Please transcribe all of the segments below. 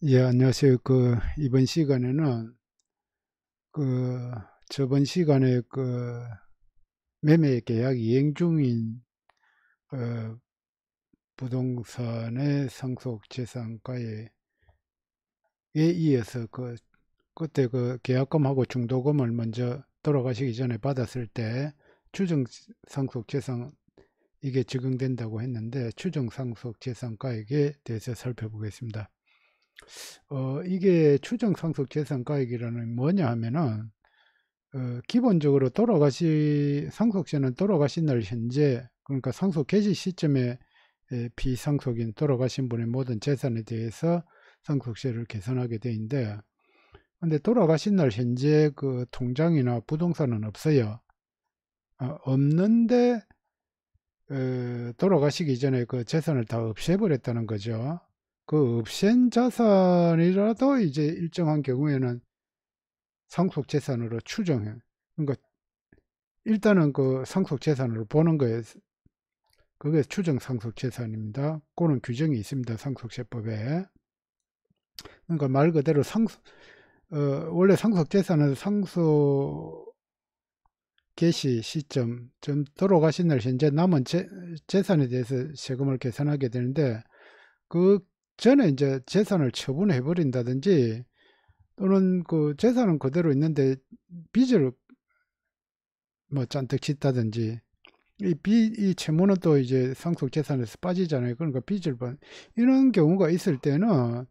예, 안녕하세요. 이번 시간에는, 그, 저번 시간에 매매 계약 이행 중인, 어, 부동산의 상속 재산가에 이어서 그때 계약금하고 중도금을 먼저 돌아가시기 전에 받았을 때 추정 상속 재산, 이게 적용된다고 했는데, 추정 상속 재산가액에 대해서 살펴보겠습니다. 이게 추정 상속 재산가액이라는 뭐냐 하면은, 기본적으로 상속세는 돌아가신 날 현재, 그러니까 상속 개시 시점에 비상속인 돌아가신 분의 모든 재산에 대해서 상속세를 계산하게 돼 있는데, 근데 돌아가신 날 현재 그 통장이나 부동산은 없어요. 없는데 돌아가시기 전에 그 재산을 다 없애버렸다는 거죠. 그 없앤 자산이라도 이제 일정한 경우에는 상속 재산으로 추정해. 그러니까 일단은 그 상속 재산으로 보는 거에 그게 추정 상속 재산입니다. 그런 규정이 있습니다. 상속세법에. 그러니까 말 그대로 원래 상속 재산은 상속 개시 시점, 좀 돌아가신 날 현재 남은 재산에 대해서 세금을 계산하게 되는데 그 전에 이제 재산을 처분해 버린다든지 또는 그 재산은 그대로 있는데 빚을 뭐 잔뜩 짓다든지 이 채무는 또 이제 상속 재산에서 빠지잖아요. 그러니까 빚을 이런 경우가 있을 때는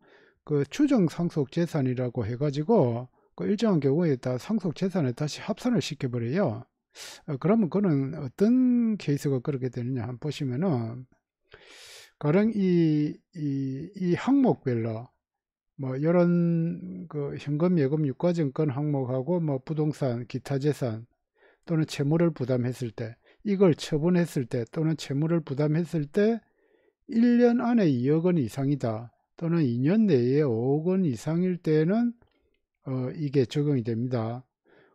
그 추정 상속 재산이라고 해가지고 그 일정한 경우에 다 상속 재산에 다시 합산을 시켜버려요. 그러면 그는 어떤 케이스가 그렇게 되느냐 한번 보시면은 가령 이 항목별로 뭐 이런 그 현금, 예금, 유가증권 항목하고 뭐 부동산, 기타 재산 또는 채무를 부담했을 때 이걸 처분했을 때 또는 채무를 부담했을 때 1년 안에 2억 원 이상이다 또는 2년 내에 5억 원 이상일 때는 이게 적용이 됩니다.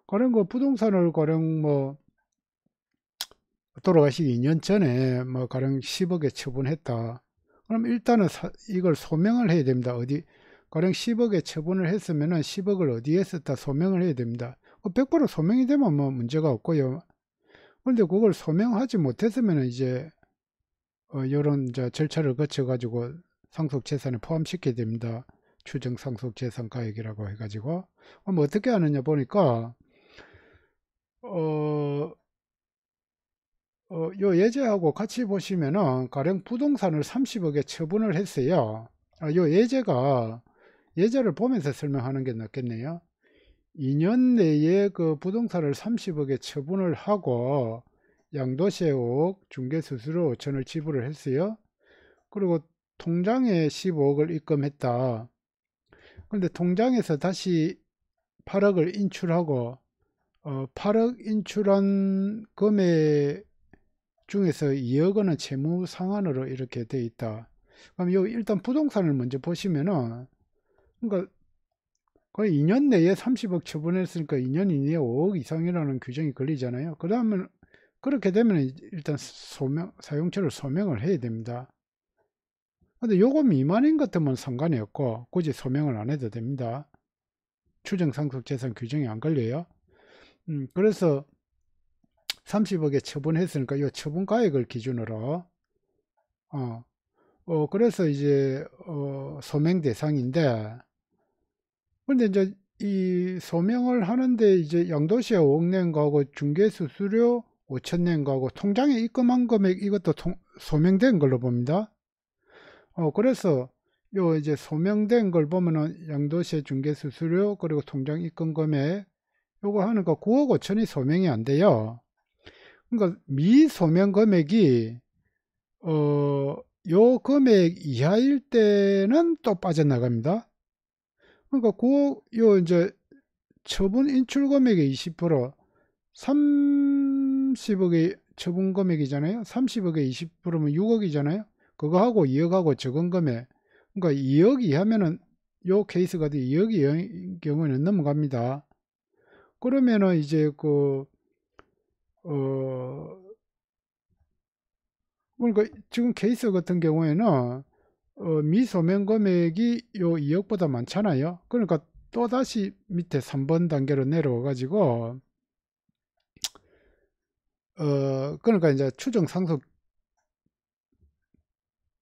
가령 그 부동산을 가령 뭐 돌아가시기 2년 전에 뭐 가령 10억에 처분했다. 그럼 일단은 이걸 소명을 해야 됩니다. 가령 10억에 처분을 했으면은 10억을 어디에 썼다 소명을 해야 됩니다. 100% 소명이 되면 뭐 문제가 없고요. 그런데 그걸 소명하지 못했으면 이제 이런 절차를 거쳐 가지고 상속 재산에 포함시켜야 됩니다. 추정 상속 재산 가액이라고 해가지고 뭐 어떻게 하느냐 보니까 어, 요 예제하고 같이 보시면은 가령 부동산을 30억에 처분을 했어요. 요 예제를 보면서 설명하는 게 낫겠네요. 2년 내에 그 부동산을 30억에 처분을 하고 양도세 5억, 중개수수료 5천을 지불을 했어요. 그리고 통장에 15억을 입금했다. 그런데 통장에서 다시 8억을 인출하고 8억 인출한 금액 중에서 2억 원은 채무 상환으로 이렇게 돼 있다. 그럼 요 일단 부동산을 먼저 보시면은 그러니까 거의 2년 내에 30억 처분했으니까 2년 이내에 5억 이상이라는 규정이 걸리잖아요. 그러면 그렇게 되면 일단 사용처를 소명을 해야 됩니다. 근데 요거 미만인 것 같으면 상관이 없고 굳이 소명을 안 해도 됩니다. 추정상속재산 규정이 안 걸려요. 그래서 30억에 처분했으니까 요 처분가액을 기준으로 어, 그래서 이제 소명 대상인데 근데 이제 이 소명을 하는데 이제 양도세 5억 낸 거하고 중개수수료 5천 낸 거하고 통장에 입금한 금액 이것도 소명된 걸로 봅니다. 그래서 요 이제 소명된 걸 보면은 양도세 중개수수료 그리고 통장 입금 금액 요거 하니까 9억 5천이 소명이 안 돼요. 그러니까 미소명 금액이 요 금액 이하일 때는 또 빠져나갑니다. 그러니까 요 이제 처분 인출 금액의 20% 30억의 처분 금액이잖아요. 30억의 20%면 6억이잖아요. 그거하고 2억하고 적은 금액. 그러니까 2억 이하면은 요 케이스가 2억의 경우에는 넘어갑니다. 그러면은 이제 어, 그러니까 지금 케이스 같은 경우에는 미소명 금액이 요 2억보다 많잖아요. 그러니까 또다시 밑에 3번 단계로 내려와 가지고 그러니까 이제 추정 상속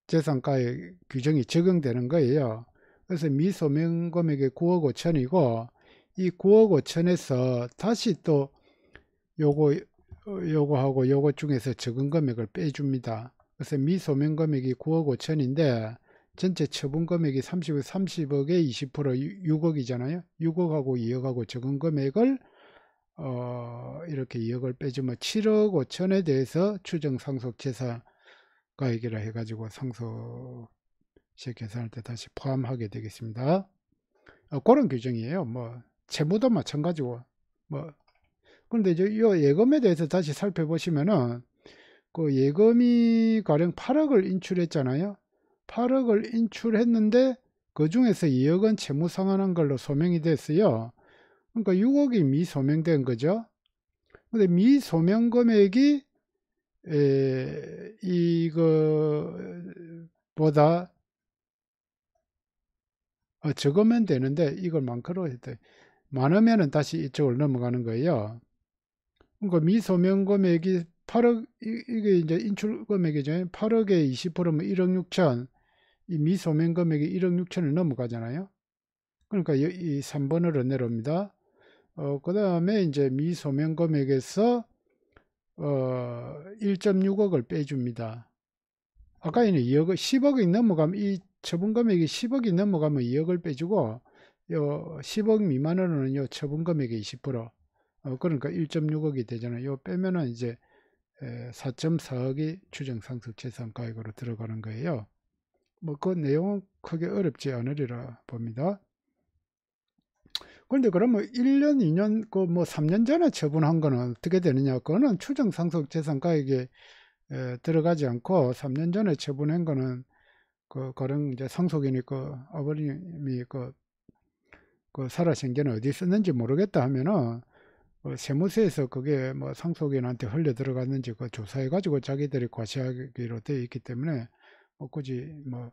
재산가의 규정이 적용되는 거예요. 그래서 미소명 금액이 9억 5천이고 이 9억 5천에서 다시 또 요거하고 요거 중에서 적은 금액을 빼줍니다. 그래서 미소명 금액이 9억 5천인데 전체 처분 금액이 30억에 20% 6억이잖아요. 6억하고 2억하고 적은 금액을 이렇게 2억을 빼주면 7억 5천에 대해서 추정 상속 재산가액이라 해가지고 상속세 계산할 때 다시 포함하게 되겠습니다. 그런 규정이에요. 뭐 채무도 마찬가지고 뭐 그런데 이제 이 예금에 대해서 다시 살펴보시면은 그 예금이 가령 8억을 인출했잖아요. 8억을 인출했는데 그 중에서 2억은 채무 상환한 걸로 소명이 됐어요. 그러니까 6억이 미소명된 거죠. 근데 미소명 금액이 이거보다 적으면 되는데 이걸 많게로 했대. 많으면은 다시 이쪽으로 넘어가는 거예요. 그러니까 미소명 금액이 8억 이게 이제 인출 금액이죠. 8억에 20%면 1억 6천. 이 미소명 금액이 1억 6천을 넘어가잖아요. 그러니까 이 3번으로 내려옵니다. 그 다음에 이제 미소명 금액에서 1.6억을 빼줍니다. 아까 이는 2억, 10억이 넘어가면 이 처분 금액이 10억이 넘어가면 2억을 빼주고 요 10억 미만으로는 요 처분 금액의 20% 그러니까 1.6억이 되잖아요. 요 빼면은 이제 4.4억이 추정 상속 재산 가액으로 들어가는 거예요. 뭐 그 내용은 크게 어렵지 않으리라 봅니다. 그런데 그러면 1년, 2년, 그 뭐 3년 전에 처분한 거는 어떻게 되느냐? 그거는 추정 상속 재산 가액에 들어가지 않고 3년 전에 처분한 거는 그 가령 이제 상속인이 그 아버님이 그 살아신 게는 어디 있었는지 모르겠다 하면은 세무서에서 그게 뭐 상속인한테 흘려 들어갔는지 그 조사해 가지고 자기들이 과시하기로 되어 있기 때문에 뭐 굳이 뭐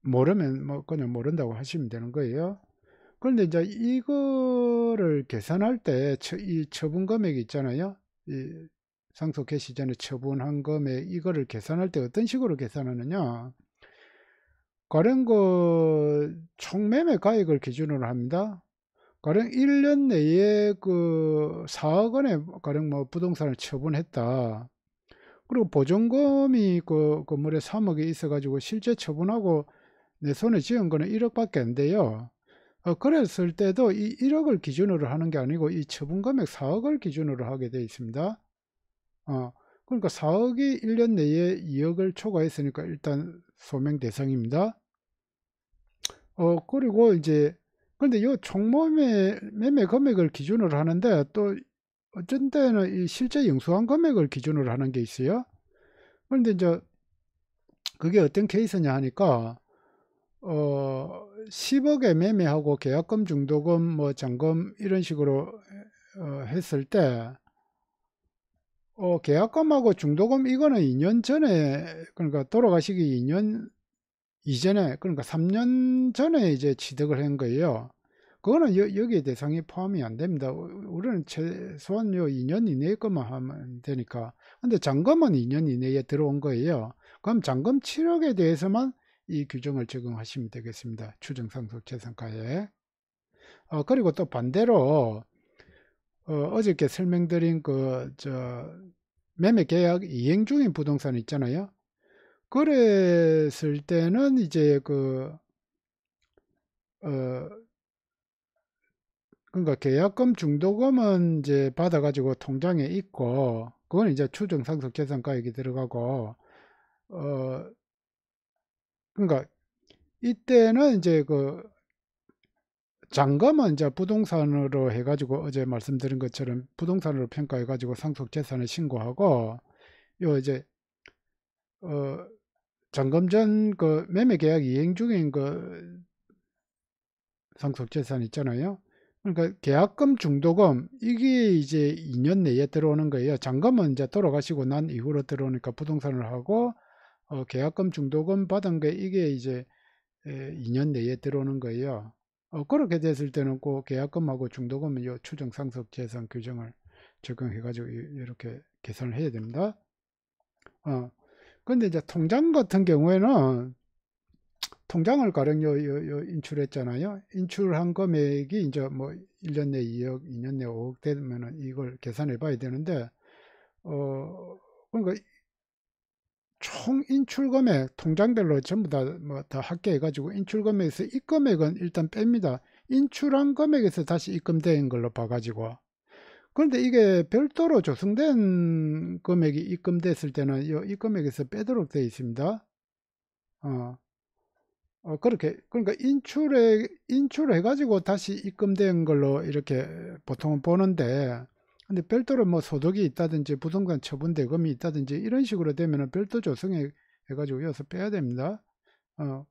모르면 뭐 그냥 모른다고 하시면 되는 거예요. 그런데 이제 이거를 계산할 때 이 처분 금액이 있잖아요. 이 상속 개시 전에 처분한 금액 이거를 계산할 때 어떤 식으로 계산하느냐? 가령 그 총매매 가액을 기준으로 합니다. 가령 1년 내에 그 4억 원에 가령 뭐 부동산을 처분했다. 그리고 보증금이 그 건물에 3억이 있어가지고 실제 처분하고 내 손에 쥐은 거는 1억밖에 안 돼요. 그랬을 때도 이 1억을 기준으로 하는 게 아니고 이 처분 금액 4억을 기준으로 하게 되어 있습니다. 그러니까 4억이 1년 내에 2억을 초과했으니까 일단 소명 대상입니다. 그리고 이제 근데 요 총매매 금액을 기준으로 하는데 또 어쩐 때는 이 실제 영수한 금액을 기준으로 하는 게 있어요. 그런데 이제 그게 어떤 케이스냐 하니까 10억에 매매하고 계약금, 중도금, 뭐 잔금 이런 식으로 했을 때 계약금하고 중도금 이거는 2년 전에 그러니까 돌아가시기 2년 이전에 그러니까 3년 전에 이제 취득을 한 거예요. 그거는 여기에 대상이 포함이 안 됩니다. 우리는 최소한 요 2년 이내의 것만 하면 되니까. 근데 잔금은 2년 이내에 들어온 거예요. 그럼 잔금 7억에 대해서만 이 규정을 적용하시면 되겠습니다. 추정상속재산가에. 그리고 또 반대로 어저께 설명드린 매매계약 이행 중인 부동산 있잖아요. 그랬을 때는 이제 그러니까 계약금 중도금은 이제 받아가지고 통장에 있고 그건 이제 추정상속재산가액이 들어가고 그러니까 이때는 이제 잔금은 이제 부동산으로 해가지고 어제 말씀드린 것처럼 부동산으로 평가해가지고 상속재산을 신고하고 요 이제 잔금 전 매매계약 이행 중인 상속재산 있잖아요. 그러니까 계약금, 중도금 이게 이제 2년 내에 들어오는 거예요. 잔금은 이제 돌아가시고 난 이후로 들어오니까 부동산을 하고 계약금 중도금 받은 게 이게 이제 2년 내에 들어오는 거예요. 그렇게 됐을 때는 꼭 계약금하고 중도금은 요 추정상속재산 규정을 적용해가지고 이렇게 계산을 해야 됩니다. 근데 이제 통장 같은 경우에는 통장을 가령 요 인출했잖아요. 인출한 금액이 이제 뭐 1년 내 2억, 2년 내 5억 되면은 이걸 계산해 봐야 되는데, 그러니까 총 인출금액 통장별로 전부 다 뭐 다 합계해가지고 인출금액에서 입금액은 일단 뺍니다. 인출한 금액에서 다시 입금된 걸로 봐가지고. 그런데 이게 별도로 조성된 금액이 입금됐을 때는 이 입금액에서 빼도록 되어 있습니다. 어, 그렇게 그러니까 인출해가지고 다시 입금된 걸로 이렇게 보통은 보는데, 근데 별도로 뭐 소득이 있다든지 부동산 처분 대금이 있다든지 이런 식으로 되면은 별도 조성해 가지고 여기서 빼야 됩니다. 어,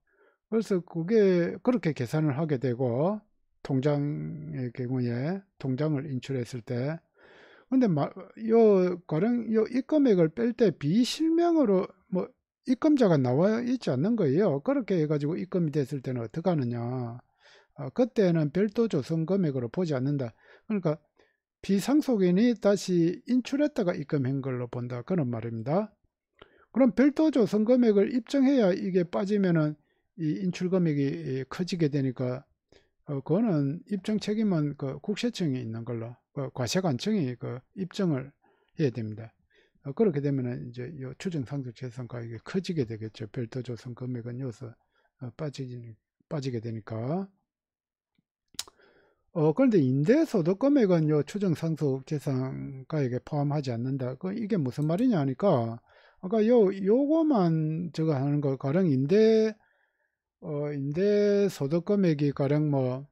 그래서 그게 그렇게 계산을 하게 되고, 통장의 경우에 통장을 인출했을 때. 근데 가령 요 입금액을 뺄 때 비실명으로 뭐 입금자가 나와 있지 않는 거예요. 그렇게 해가지고 입금이 됐을 때는 어떻게 하느냐. 그때는 별도 조성 금액으로 보지 않는다. 그러니까 비상속인이 다시 인출했다가 입금한 걸로 본다. 그런 말입니다. 그럼 별도 조성 금액을 입증해야 이게 빠지면은 이 인출 금액이 커지게 되니까, 그거는 입증 책임은 그 국세청이 있는 걸로, 과세관청이 그 입증을 해야 됩니다. 그렇게 되면은 이제 요 추정 상속 재산 가액이 커지게 되겠죠. 별도 조성 금액은 여기서 빠지게 되니까. 그런데 임대소득 금액은 요 추정 상속 재산 가액에 포함하지 않는다. 이게 무슨 말이냐 하니까, 아까 요거만 저거 하는 거, 가령 임대 소득 금액이 가령 뭐,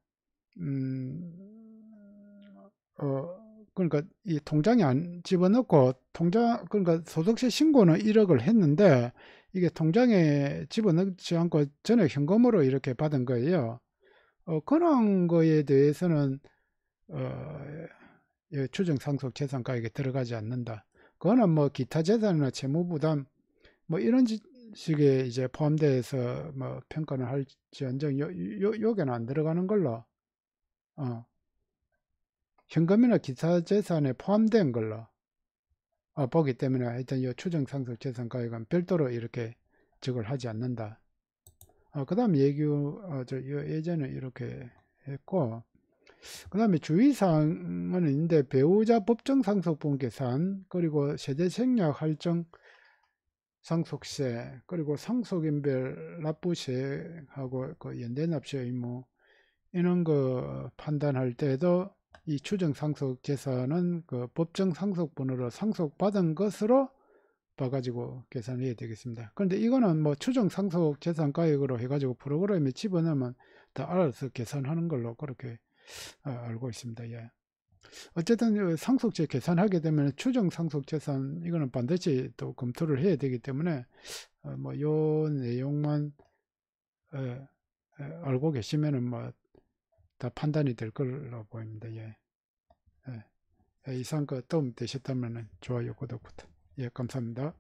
그러니까 이 통장에 안 집어넣고 그러니까 소득세 신고는 1억을 했는데 이게 통장에 집어넣지 않고 전액 현금으로 이렇게 받은 거예요. 그런 거에 대해서는 추정 상속 재산 가액에 들어가지 않는다. 그거는 뭐 기타 재산이나 채무 부담 뭐 이런 식의 이제 포함돼서 뭐 평가를 할지언정 요게는 안 들어가는 걸로, 어, 현금이나 기타 재산에 포함된 걸로 보기 때문에 하여튼 이 추정 상속 재산 가액은 별도로 이렇게 적을 하지 않는다. 그 다음 예제는 이렇게 했고, 그 다음에 주의사항은 있는데, 배우자 법정 상속분 계산, 그리고 세대 생략 할증 상속세, 그리고 상속인별 납부세하고 그 연대 납세 의무, 이런 거 판단할 때도 이 추정 상속 재산은 그 법정 상속분으로 상속받은 것으로 봐가지고 계산해야 되겠습니다. 그런데 이거는 뭐 추정 상속 재산 가액으로 해가지고 프로그램에 집어넣으면 다 알아서 계산하는 걸로 그렇게 알고 있습니다. 예. 어쨌든 상속세 계산하게 되면 추정 상속 재산 이거는 반드시 또 검토를 해야 되기 때문에 뭐 요 내용만 알고 계시면은 뭐 다 판단이 될 걸로 보입니다. 예. 예. 이상 그 도움 되셨다면 좋아요, 구독부터. 예, 감사합니다.